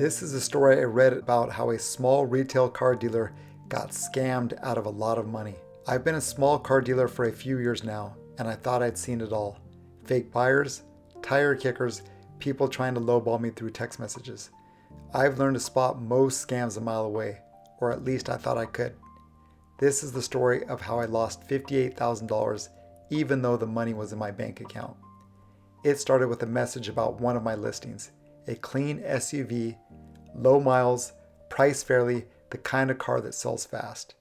This is a story I read about how a small retail car dealer got scammed out of a lot of money. I've been a small car dealer for a few years now, and I thought I'd seen it all. Fake buyers, tire kickers, people trying to lowball me through text messages. I've learned to spot most scams a mile away, or at least I thought I could. This is the story of how I lost $58,000 even though the money was in my bank account. It started with a message about one of my listings, a clean SUV, low miles, priced fairly, the kind of car that sells fast.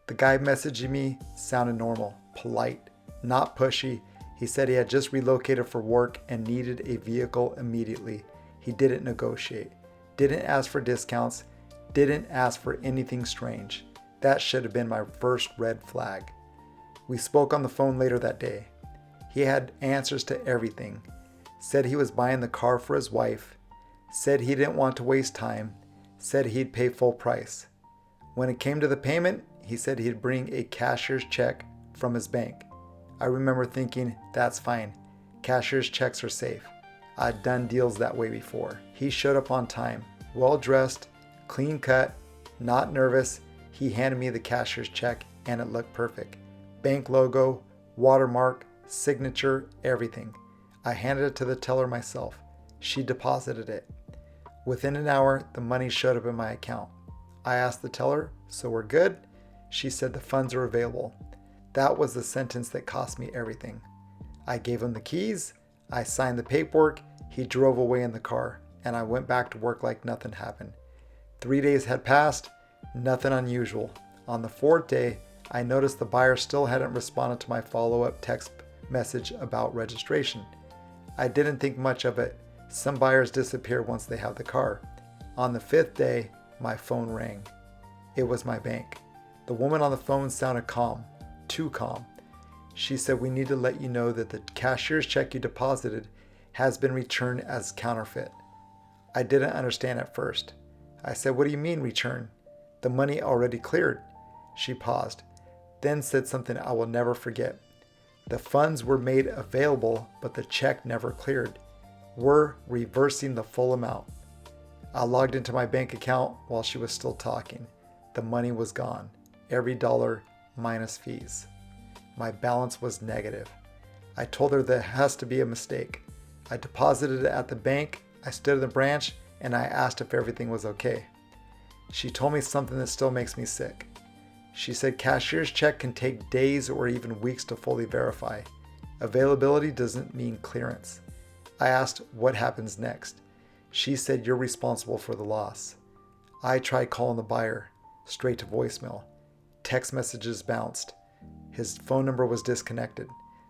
The guy messaging me sounded normal, polite, not pushy. He said he had just relocated for work and needed a vehicle immediately. He didn't negotiate, didn't ask for discounts, didn't ask for anything strange. That should have been my first red flag. We spoke on the phone later that day. He had answers to everything. Said he was buying the car for his wife. Said he didn't want to waste time. Said he'd pay full price. When it came to the payment, he said he'd bring a cashier's check from his bank. I remember thinking, that's fine. Cashier's checks are safe. I'd done deals that way before. He showed up on time, well dressed, clean cut, not nervous. He handed me the cashier's check and it looked perfect. Bank logo, watermark, signature, everything. I handed it to the teller myself. She deposited it. Within an hour, the money showed up in my account. I asked the teller, so we're good? She said the funds are available. That was the sentence that cost me everything. I gave him the keys, I signed the paperwork, he drove away in the car, and I went back to work like nothing happened. 3 days had passed, nothing unusual. On the fourth day, I noticed the buyer still hadn't responded to my follow-up text message about registration. I didn't think much of it. Some buyers disappear once they have the car. On the fifth day, my phone rang. It was my bank. The woman on the phone sounded calm, too calm. She said, we need to let you know that the cashier's check you deposited has been returned as counterfeit. I didn't understand at first. I said, what do you mean return? The money already cleared. She paused, then said something I will never forget. The funds were made available, but the check never cleared. We're reversing the full amount. I logged into my bank account while she was still talking. The money was gone. Every dollar minus fees. My balance was negative. I told her there has to be a mistake. I deposited it at the bank. I stood in the branch and I asked if everything was okay. She told me something that still makes me sick. She said cashier's check can take days or even weeks to fully verify. Availability doesn't mean clearance. I asked what happens next. She said you're responsible for the loss. I tried calling the buyer, straight to voicemail. Text messages bounced. His phone number was disconnected.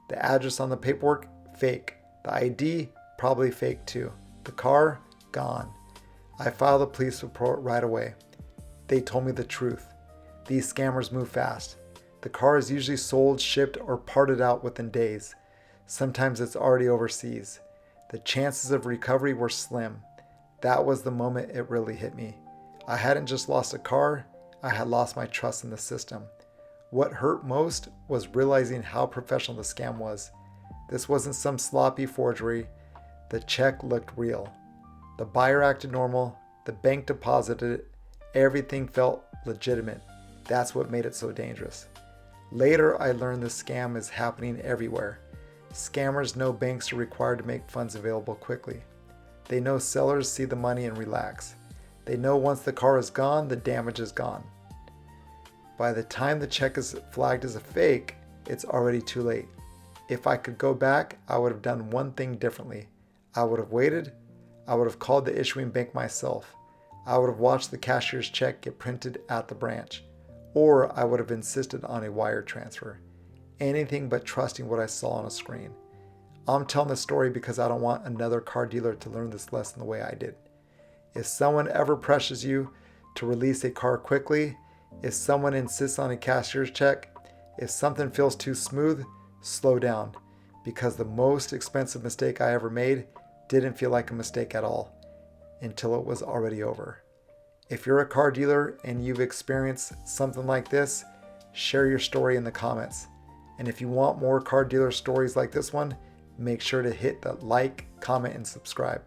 The address on the paperwork, fake. The ID, probably fake too. The car, gone. I filed a police report right away. They told me the truth. These scammers move fast. The car is usually sold, shipped, or parted out within days. Sometimes it's already overseas. The chances of recovery were slim. That was the moment it really hit me. I hadn't just lost a car, I had lost my trust in the system. What hurt most was realizing how professional the scam was. This wasn't some sloppy forgery. The check looked real. The buyer acted normal. The bank deposited it. Everything felt legitimate. That's what made it so dangerous. Later, I learned the scam is happening everywhere. Scammers know banks are required to make funds available quickly. They know sellers see the money and relax. They know once the car is gone, the damage is gone. By the time the check is flagged as a fake, it's already too late. If I could go back, I would have done one thing differently. I would have waited. I would have called the issuing bank myself. I would have watched the cashier's check get printed at the branch. Or I would have insisted on a wire transfer. Anything but trusting what I saw on a screen. I'm telling this story because I don't want another car dealer to learn this lesson the way I did. If someone ever pressures you to release a car quickly, if someone insists on a cashier's check, if something feels too smooth, slow down. Because the most expensive mistake I ever made didn't feel like a mistake at all until it was already over. If you're a car dealer and you've experienced something like this, share your story in the comments. And if you want more car dealer stories like this one, make sure to hit the like, comment, and subscribe.